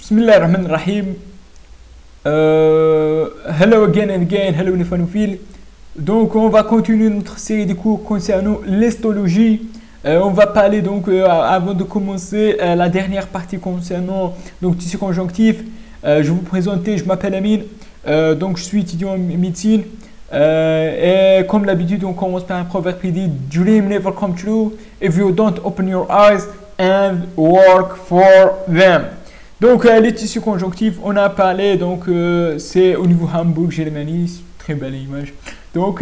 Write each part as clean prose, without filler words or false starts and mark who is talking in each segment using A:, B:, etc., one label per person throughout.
A: Bismillahirrahmanirrahim. Hello again and again, hello les fanophiles. Donc on va continuer notre série de cours concernant l'histologie. On va parler donc avant de commencer la dernière partie concernant donc tissu conjonctif. Je vais vous présenter, je m'appelle Amine, donc je suis étudiant en médecine. Et comme d'habitude, on commence par un proverbe qui dit Dream never come true if you don't open your eyes and work for them. Donc les tissus conjonctifs, on a parlé, donc c'est au niveau Hambourg, Germanie, très belle image. Donc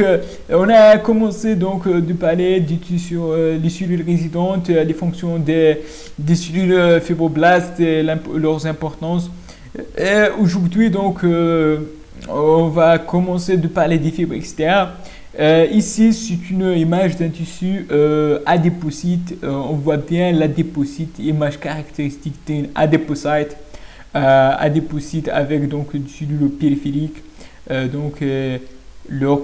A: on a commencé donc de parler du tissu, les cellules résidentes, les fonctions des cellules fibroblastes et leurs importances. Et aujourd'hui donc on va commencer de parler des fibres, etc. Ici, c'est une image d'un tissu adépocyte. On voit bien l'adépocyte, image caractéristique d'un adépocyte. Adépocyte avec donc une cellule périphérique. Leurs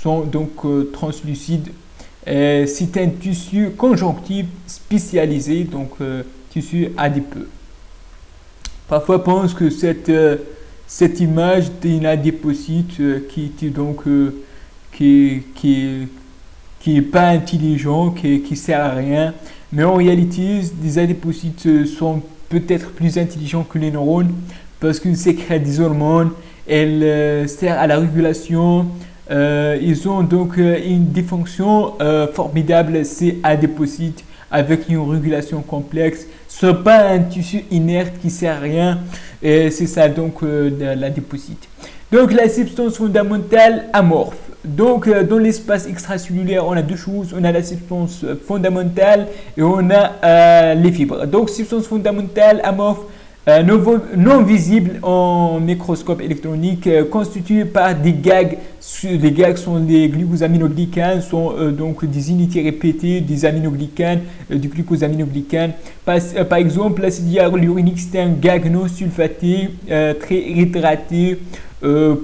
A: sont donc translucides. C'est un tissu conjonctif spécialisé, donc tissu adipeux. Parfois, on pense que cette image d'un adépocyte qui est pas intelligent, qui sert à rien, mais en réalité les adépocytes sont peut-être plus intelligents que les neurones parce qu'ils sécrètent des hormones, elles servent à la régulation, ils ont donc des fonctions formidables, ces adépocytes avec une régulation complexe. Ce n'est pas un tissu inerte qui sert à rien, et c'est ça donc l'adépocyte. Donc la substance fondamentale amorphe. Donc dans l'espace extracellulaire, on a deux choses, on a la substance fondamentale et on a les fibres. Donc substance fondamentale amorphe, non visible en microscope électronique, constituée par des gags. Les gags sont des glucosaminoglycanes, sont donc des unités répétées des aminoglycanes, du glucosaminoglycane. Par exemple, l'acide hyaluronique, c'est un gag non sulfaté, très hydraté,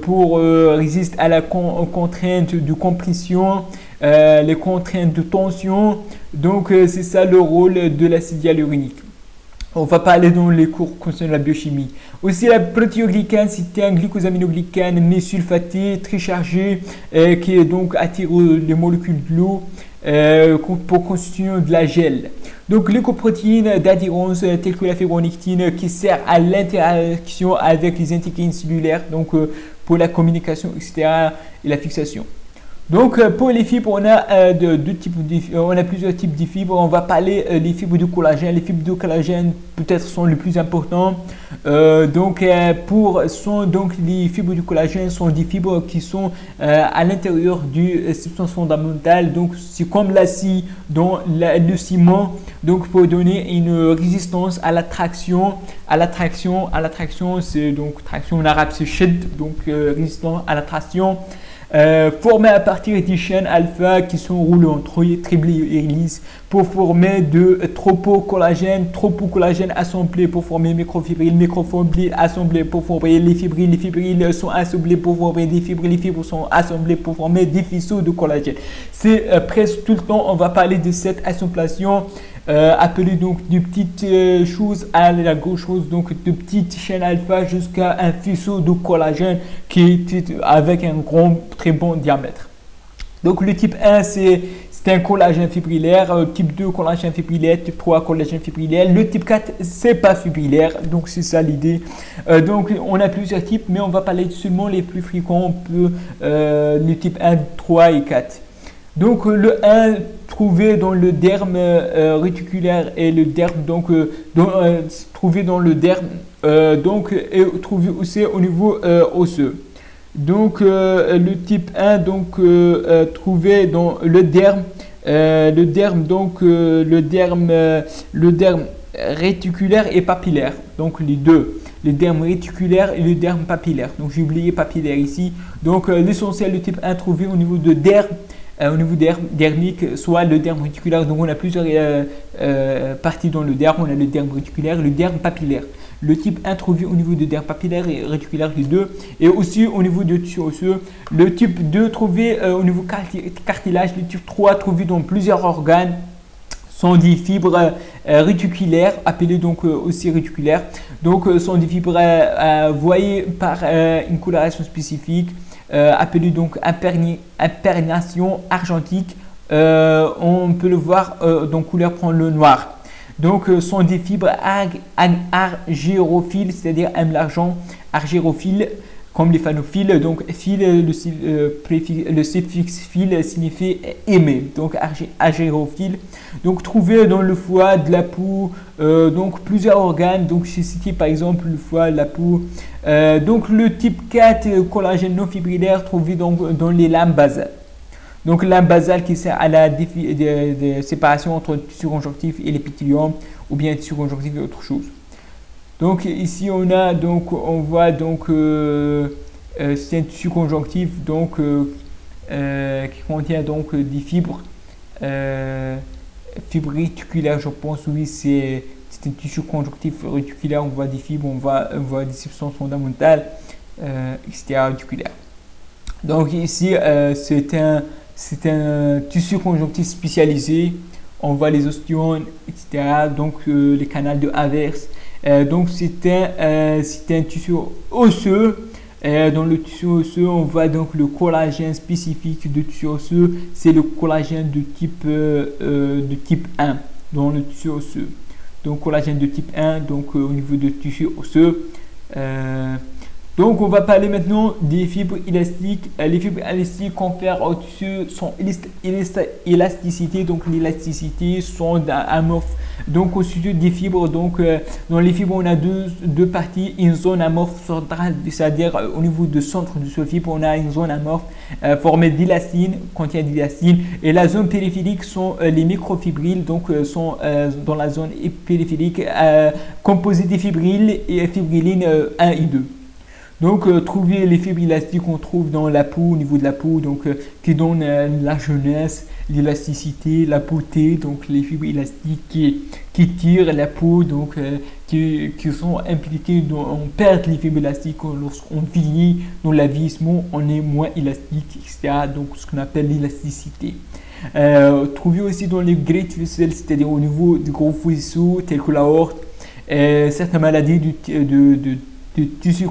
A: pour résister à la contrainte de compression, les contraintes de tension. Donc c'est ça le rôle de l'acide hyaluronique. On va parler dans les cours concernant la biochimie. Aussi, la protéoglycane, c'est un glucosaminoglycane mais sulfaté, très chargé, qui donc attire les molécules de l'eau pour constituer de la gel. Donc, glycoprotéines d'adhérence telles que la fibronectine qui sert à l'interaction avec les intégrines cellulaires, donc pour la communication, etc. et la fixation. Donc pour les fibres, on a on a plusieurs types de fibres. On va parler des fibres de collagène. Les fibres de collagène peut-être sont les plus importants. Donc les fibres du collagène sont des fibres qui sont à l'intérieur du substance fondamentale. Donc c'est comme l'acier dans le ciment. Donc pour donner une résistance à la traction. À la traction, c'est donc traction en arabe c'est shid, donc résistant à la traction. Formés à partir des chaînes alpha qui sont roulées en triple hélice pour former de tropocollagène assemblés pour former microfibrilles assemblés pour former les fibrilles sont assemblées pour former des fibres, les fibres sont assemblées pour former des faisceaux de collagène. C'est presque tout le temps on va parler de cette assemblation appelée donc de petites choses à la grosse chose, donc de petites chaînes alpha jusqu'à un faisceau de collagène qui est avec un très bon diamètre. Donc le type 1 c'est un collagène fibrillaire, type 2 collagène fibrillaire, type 3 collagène fibrillaire, le type 4 c'est pas fibrillaire, donc c'est ça l'idée. Donc on a plusieurs types mais on va parler seulement les plus fréquents, les types 1, 3 et 4. Donc le 1 trouvé dans le derme réticulaire et le derme trouvé dans le derme et trouvé aussi au niveau osseux. Donc le type 1 trouvé dans le derme réticulaire et papillaire. Donc les deux, le derme réticulaire et le derme papillaire. Donc j'ai oublié papillaire ici. Donc l'essentiel du type 1 trouvé au niveau de derme. Au niveau dermique, soit le derme réticulaire, donc on a plusieurs parties dans le derme, on a le derme réticulaire et le derme papillaire. Le type 1 trouvé au niveau de derme papillaire et réticulaire, les deux, et aussi au niveau de tissu osseux. Le type 2 trouvé au niveau cartilage, le type 3 trouvé dans plusieurs organes, sont des fibres réticulaires, appelées donc aussi réticulaires. Donc, sont des fibres voyées par une coloration spécifique, appelée donc imprégnation argentique. On peut le voir dans couleur prend le noir. Donc, sont des fibres argyrophiles, c'est-à-dire aiment l'argent, argyrophiles, comme les phanophiles. Donc, le suffixe phile signifie aimer. Donc, argyrophile. Donc, trouvé dans le foie, de la peau, donc plusieurs organes. Donc, j'ai cité par exemple le foie, la peau. Donc, le type 4 collagène non fibrillaire trouvé donc dans les lames basales. Donc, lame basale qui sert à la séparation entre le tissu conjonctif et l'épithélium, ou bien tissu conjonctif et autre chose. Donc, ici, on voit donc c'est un tissu conjonctif donc qui contient donc des fibres réticulaires, je pense. Oui, c'est un tissu conjonctif réticulaire. On voit des fibres, on voit des substances fondamentales extra-réticulaires. Donc, ici, c'est un tissu conjonctif spécialisé. On voit les ostiones, etc. Donc, les canaux de Havers. Donc, c'est un tissu osseux. Dans le tissu osseux, on voit donc le collagène spécifique du tissu osseux. C'est le collagène de type 1 dans le tissu osseux. Donc, collagène de type 1, donc au niveau du tissu osseux. Donc, on va parler maintenant des fibres élastiques. Les fibres élastiques confèrent au tissu son élasticité. Donc, l'élasticité sont amorphes. Donc, au sujet des fibres, donc, dans les fibres, on a deux parties. Une zone amorphe centrale, c'est-à-dire au niveau du centre de ce fibre, on a une zone amorphe formée d'élastine, contient d'élastine. Et la zone périphérique sont les microfibrilles, donc sont dans la zone périphérique composée des fibrilles et fibrillines 1 et 2. Donc, trouver les fibres élastiques qu'on trouve dans la peau, au niveau de la peau, donc qui donnent la jeunesse, l'élasticité, la beauté, donc les fibres élastiques qui tirent la peau, donc qui sont impliquées on perd les fibres élastiques lorsqu'on vieillit, dans la vieillissement, on est moins élastique, etc. Donc, ce qu'on appelle l'élasticité. Trouver aussi dans les great vessels, c'est-à-dire au niveau du gros vaisseau, tel que l'aorte, certaines maladies de tissu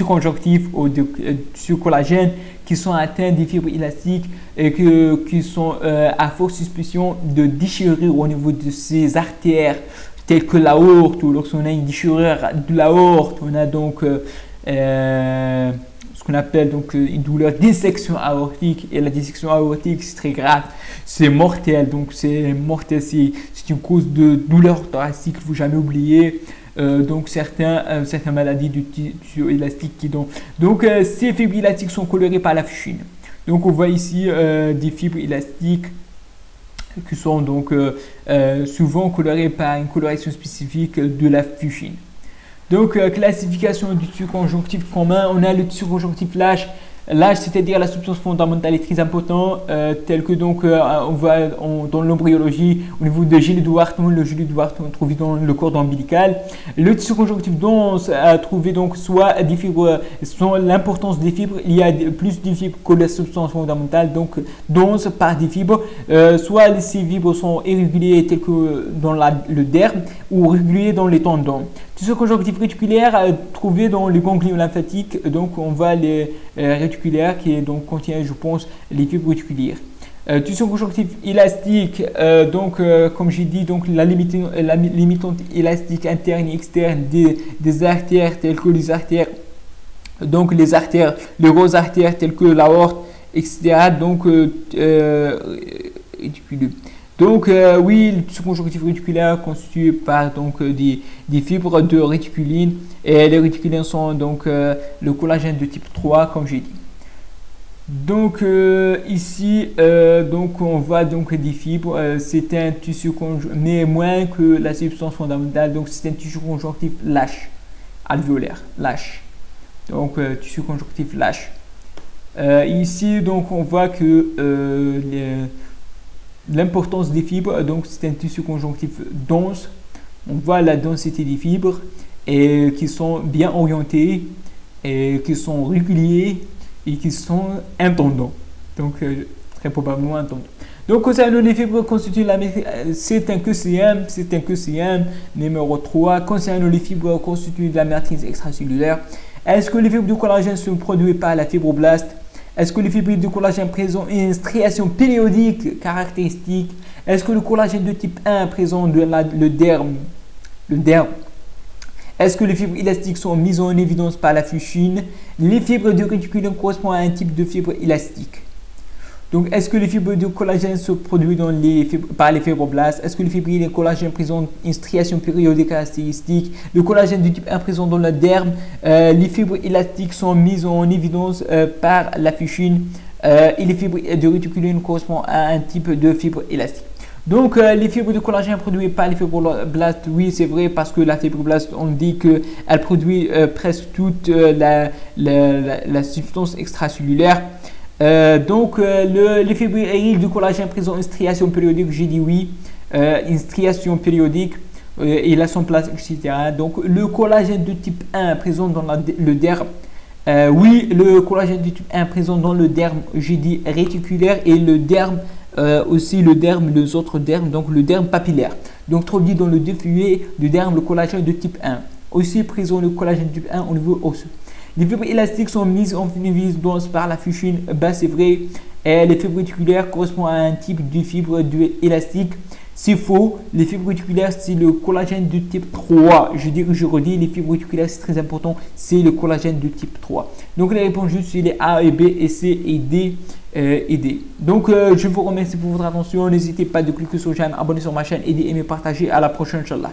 A: conjonctif ou de tissu collagène qui sont atteints des fibres élastiques et qui sont à forte suspicion de déchirure au niveau de ces artères telles que l'aorte, ou lorsqu'on a une déchirure de l'aorte, on a donc ce qu'on appelle donc une douleur dissection aortique, et la dissection aortique c'est très grave, c'est mortel, donc c'est mortel, c'est une cause de douleur thoracique, il ne faut jamais oublier. Donc certaines maladies du tissu élastique qui donnent. Donc ces fibres élastiques sont colorées par la fuchsine. Donc on voit ici des fibres élastiques qui sont donc souvent colorées par une coloration spécifique de la fuchsine. Donc classification du tissu conjonctif commun, on a le tissu conjonctif lâche. L'âge, c'est-à-dire la substance fondamentale, est très important, tel que donc on voit dans l'embryologie au niveau de Gilles de Wharton, le Gilles de Wharton trouvé dans le cordon ombilical. Le tissu conjonctif dense a trouvé donc soit des fibres, soit l'importance des fibres, il y a plus de fibres que la substance fondamentale, donc dense par des fibres, soit ces fibres sont irrégulières telles que dans le derme ou régulières dans les tendons. Tissu conjonctif réticulaire trouvé dans les ganglions lymphatiques, donc on voit les réticulaires qui donc contient, je pense, les fibres réticulaires. Tissu conjonctif élastique, comme j'ai dit, donc la limitante élastique interne et externe des artères telles que les artères, donc les grosses artères telles que l'aorte, etc. Donc réticuleux. Donc oui, le tissu conjonctif réticulaire constitué par donc des fibres de réticuline, et les réticulines sont donc le collagène de type 3 comme j'ai dit. Donc ici donc on voit donc des fibres, c'est un tissu mais moins que la substance fondamentale, donc c'est un tissu conjonctif lâche, alvéolaire, lâche. Donc tissu conjonctif lâche. Ici donc on voit que l'importance des fibres, donc c'est un tissu conjonctif dense. On voit la densité des fibres et qui sont bien orientées et qui sont réguliers et qui sont intendants. Donc très probablement intendants. Donc, concernant les fibres constituent c'est un QCM numéro 3. Concernant les fibres constituent de la matrice extracellulaire, est-ce que les fibres de collagène sont produites par la fibroblaste? Est-ce que les fibres de collagène présentent une striation périodique caractéristique? Est-ce que le collagène de type 1 présente le derme? Est-ce que les fibres élastiques sont mises en évidence par la fuchsine? Les fibres de réticulum correspondent à un type de fibre élastique. Donc, est-ce que les fibres de collagène sont produites par les fibroblastes? Est-ce que les fibres de collagène présentent une striation périodique caractéristique? Le collagène de type 1 présent dans le derme. Les fibres élastiques sont mises en évidence par la fuchsine. Et les fibres de réticulum correspondent à un type de fibre élastique. Donc, les fibres de collagène produites par les fibroblastes, oui, c'est vrai, parce que la fibroblaste, on dit qu'elle produit presque toute la substance extracellulaire. Les fibres de collagène présentent une striation périodique, j'ai dit oui, une striation périodique, il a son place, etc. Donc, le collagène de type 1 présent dans le derme, oui, le collagène de type 1 présent dans le derme, j'ai dit réticulaire, et le derme, aussi les autres dermes, donc le derme papillaire. Donc, traduit dans le diffusé du derme, le collagène de type 1. Aussi présent le collagène de type 1 au niveau osseux. Les fibres élastiques sont mises en évidence par la fuchsine, ben, c'est vrai. Et les fibres réticulaires correspondent à un type de fibre élastique. C'est faux. Les fibres réticulaires, c'est le collagène de type 3. Je redis, les fibres réticulaires, c'est très important. C'est le collagène de type 3. Donc, les réponses juste, c'est les A et B et C et D. Donc, je vous remercie pour votre attention. N'hésitez pas de cliquer sur la chaîne, abonner sur ma chaîne et d'aimer, partager. À la prochaine, Inch'Allah.